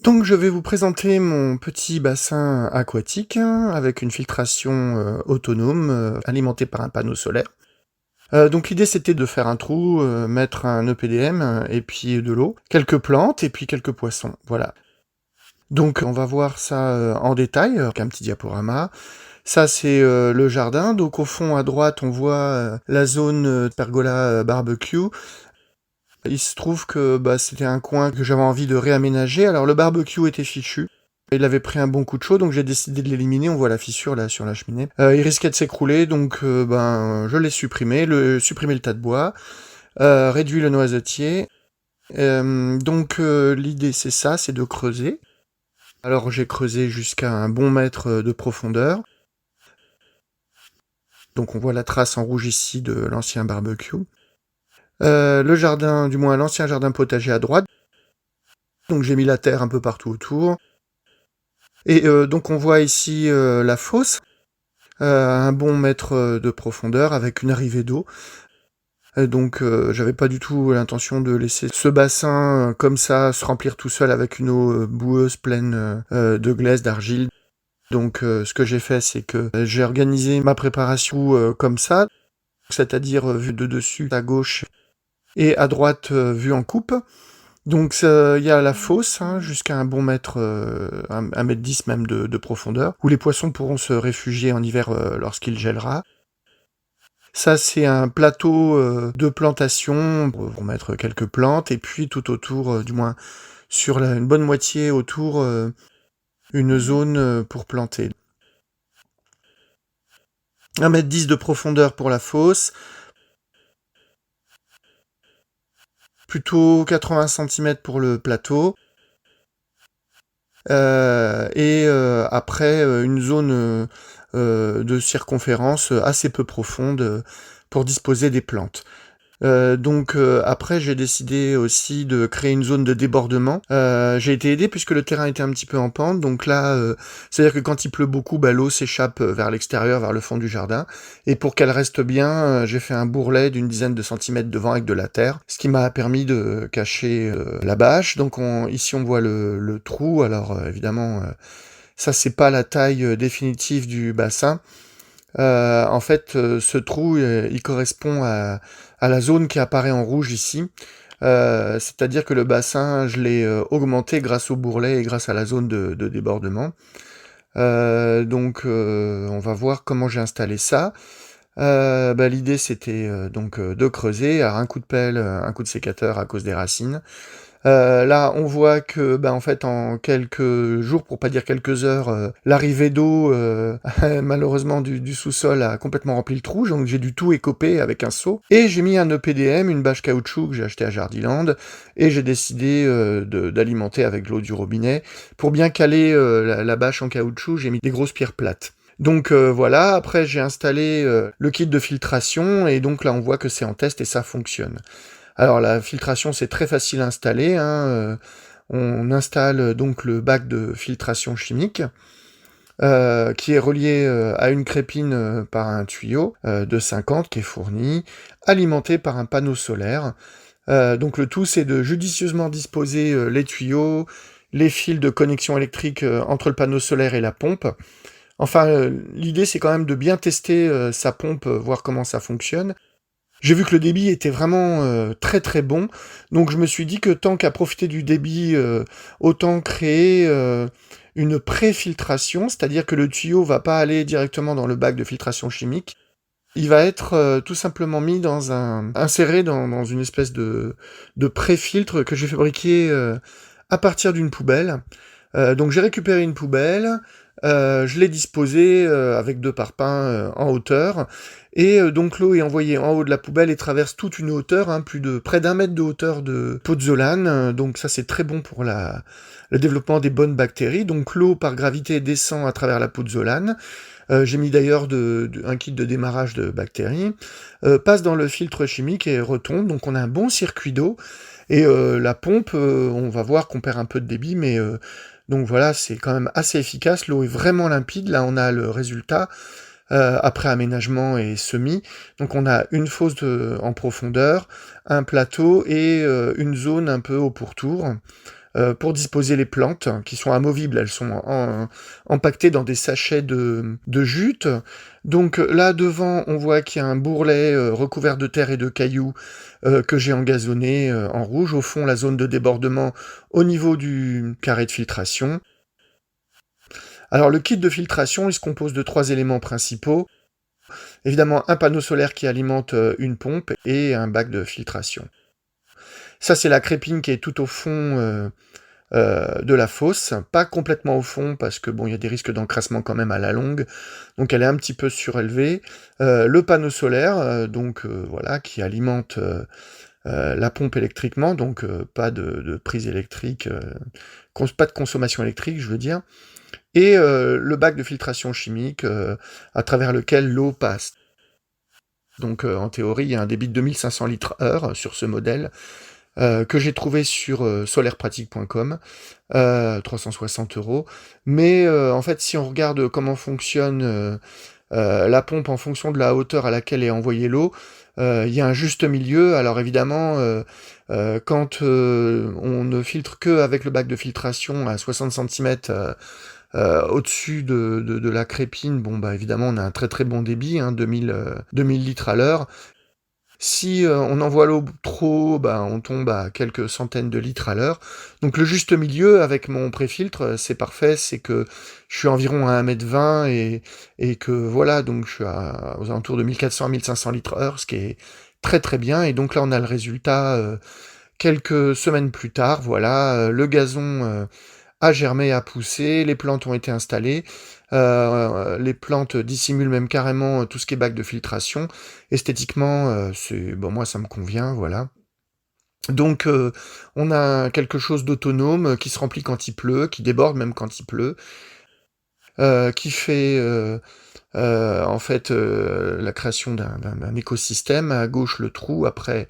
Donc je vais vous présenter mon petit bassin aquatique avec une filtration, autonome, alimentée par un panneau solaire. Donc l'idée c'était de faire un trou, mettre un EPDM et puis de l'eau, quelques plantes et puis quelques poissons, voilà. Donc on va voir ça, en détail, avec un petit diaporama. Ça c'est, le jardin, donc au fond à droite on voit, la zone, pergola, barbecue. Il se trouve que, c'était un coin que j'avais envie de réaménager. Alors le barbecue était fichu. Il avait pris un bon coup de chaud, donc j'ai décidé de l'éliminer. On voit la fissure là sur la cheminée. Il risquait de s'écrouler, donc je l'ai supprimé, supprimé le tas de bois, réduit le noisetier. L'idée c'est ça, c'est de creuser. Alors j'ai creusé jusqu'à un bon mètre de profondeur. Donc on voit la trace en rouge ici de l'ancien barbecue. Le jardin, du moins l'ancien jardin potager à droite. Donc j'ai mis la terre un peu partout autour. Et donc on voit ici la fosse, un bon mètre de profondeur avec une arrivée d'eau. J'avais pas du tout l'intention de laisser ce bassin comme ça se remplir tout seul avec une eau boueuse pleine de glaise, d'argile. Ce que j'ai fait, c'est que j'ai organisé ma préparation comme ça, c'est-à-dire vue de dessus à gauche et à droite vue en coupe. Donc il y a la fosse, jusqu'à un bon mètre, 1,10 m même de profondeur, où les poissons pourront se réfugier en hiver lorsqu'il gèlera. Ça, c'est un plateau de plantation pour mettre quelques plantes, et puis tout autour, du moins sur une bonne moitié autour, une zone pour planter. 1,10 m de profondeur pour la fosse, plutôt 80 cm pour le plateau. Après, une zone de circonférence assez peu profonde pour disposer des plantes. Après, j'ai décidé aussi de créer une zone de débordement. J'ai été aidé puisque le terrain était un petit peu en pente, donc là, c'est-à-dire que quand il pleut beaucoup, l'eau s'échappe vers l'extérieur, vers le fond du jardin. Et pour qu'elle reste bien, j'ai fait un bourrelet d'une dizaine de centimètres devant avec de la terre, ce qui m'a permis de cacher la bâche. Ici, on voit le trou. Alors, évidemment, ça, c'est pas la taille définitive du bassin. Ce trou, il correspond à la zone qui apparaît en rouge ici. C'est-à-dire que le bassin, je l'ai augmenté grâce au bourrelet et grâce à la zone de débordement. On va voir comment j'ai installé ça. L'idée, c'était de creuser. Alors, un coup de pelle, un coup de sécateur à cause des racines. Là, on voit que, en quelques jours, pour pas dire quelques heures, l'arrivée d'eau, malheureusement du sous-sol a complètement rempli le trou, donc j'ai dû tout écoper avec un seau. Et j'ai mis un EPDM, une bâche caoutchouc que j'ai acheté à Jardiland, et j'ai décidé d'alimenter avec de l'eau du robinet. Pour bien caler la bâche en caoutchouc, j'ai mis des grosses pierres plates. Voilà, après j'ai installé le kit de filtration, et donc là on voit que c'est en test et ça fonctionne. Alors la filtration, c'est très facile à installer, on installe donc le bac de filtration chimique, qui est relié à une crépine par un tuyau de 50 qui est fourni, alimenté par un panneau solaire. Le tout, c'est de judicieusement disposer les tuyaux, les fils de connexion électrique entre le panneau solaire et la pompe. L'idée, c'est quand même de bien tester sa pompe, voir comment ça fonctionne. J'ai vu que le débit était vraiment très très bon, donc je me suis dit que tant qu'à profiter du débit, autant créer une pré-filtration, c'est-à-dire que le tuyau va pas aller directement dans le bac de filtration chimique, il va être tout simplement mis inséré dans une espèce de pré-filtre que j'ai fabriqué à partir d'une poubelle. Donc j'ai récupéré une poubelle, je l'ai disposée avec 2 parpaings en hauteur, et donc l'eau est envoyée en haut de la poubelle et traverse toute une hauteur, près d'1 mètre de hauteur de pozzolane, donc ça c'est très bon pour le développement des bonnes bactéries. Donc l'eau par gravité descend à travers la pozzolane. J'ai mis d'ailleurs un kit de démarrage de bactéries, passe dans le filtre chimique et retombe, donc on a un bon circuit d'eau. Et la pompe, on va voir qu'on perd un peu de débit, mais donc voilà, c'est quand même assez efficace, l'eau est vraiment limpide. Là on a le résultat après aménagement et semis. Donc on a une fosse en profondeur, un plateau et une zone un peu au pourtour. pour disposer les plantes, qui sont amovibles. Elles sont empaquetées dans des sachets de jute. Donc là, devant, on voit qu'il y a un bourrelet recouvert de terre et de cailloux que j'ai engazonné en rouge. Au fond, la zone de débordement au niveau du carré de filtration. Alors le kit de filtration, il se compose de 3 éléments principaux. Évidemment, un panneau solaire qui alimente une pompe et un bac de filtration. Ça, c'est la crépine qui est tout au fond de la fosse, pas complètement au fond, parce que bon, il y a des risques d'encrassement quand même à la longue, donc elle est un petit peu surélevée. Le panneau solaire, voilà, qui alimente la pompe électriquement, donc pas de prise électrique, pas de consommation électrique, je veux dire. Et le bac de filtration chimique à travers lequel l'eau passe. Donc en théorie, il y a un débit de 2500 litres heure sur ce modèle que j'ai trouvé sur solairpratique.com, 360 €. Mais en fait, si on regarde comment fonctionne la pompe en fonction de la hauteur à laquelle est envoyée l'eau, il y a un juste milieu. Alors évidemment, quand on ne filtre que avec le bac de filtration à 60 centimètres au-dessus de la crépine, bon bah évidemment on a un très très bon débit, 2000 litres à l'heure. Si on envoie l'eau trop haut, bah, on tombe à quelques centaines de litres à l'heure. Donc le juste milieu avec mon préfiltre, c'est parfait, c'est que je suis environ à 1,20 m et que voilà, donc je suis aux alentours de 1400-1500 litres heure, ce qui est très très bien. Et donc là on a le résultat quelques semaines plus tard, voilà, le gazon a germé, a poussé, les plantes ont été installées, les plantes dissimulent même carrément tout ce qui est bac de filtration. Esthétiquement, bon, moi ça me convient, voilà. Donc on a quelque chose d'autonome qui se remplit quand il pleut, qui déborde même quand il pleut, qui fait en fait la création d'un écosystème. À gauche le trou, après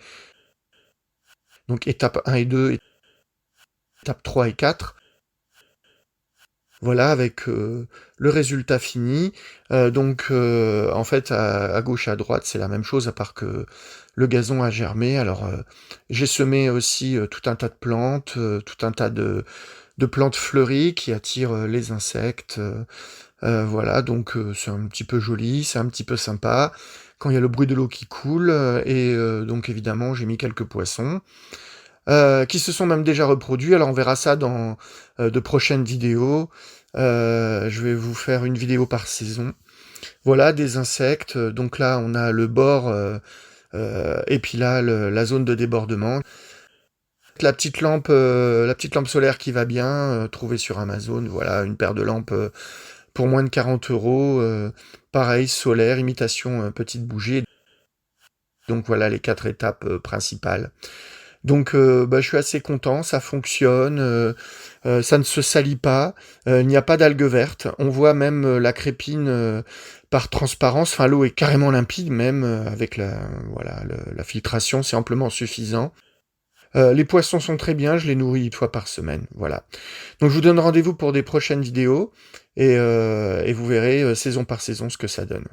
donc étape 1 et 2, étape 3 et 4. Voilà, avec le résultat fini. En fait, à gauche et à droite, c'est la même chose, à part que le gazon a germé. Alors, j'ai semé aussi tout un tas de plantes, tout un tas de plantes fleuries qui attirent les insectes. Voilà, donc c'est un petit peu joli, c'est un petit peu sympa. Quand il y a le bruit de l'eau qui coule, donc évidemment, j'ai mis quelques poissons. Qui se sont même déjà reproduits. Alors on verra ça dans de prochaines vidéos. Je vais vous faire une vidéo par saison. Voilà, des insectes. Donc là, on a le bord et puis là, la zone de débordement. La petite lampe solaire qui va bien, trouvée sur Amazon. Voilà, une paire de lampes pour moins de 40 €. Pareil, solaire, imitation petite bougie. Donc voilà les 4 étapes principales. Donc je suis assez content, ça fonctionne, ça ne se salit pas, il n'y a pas d'algues vertes. On voit même la crépine par transparence, enfin l'eau est carrément limpide même avec la filtration, c'est amplement suffisant. Les poissons sont très bien, je les nourris une fois par semaine, voilà. Donc je vous donne rendez-vous pour des prochaines vidéos et vous verrez saison par saison ce que ça donne.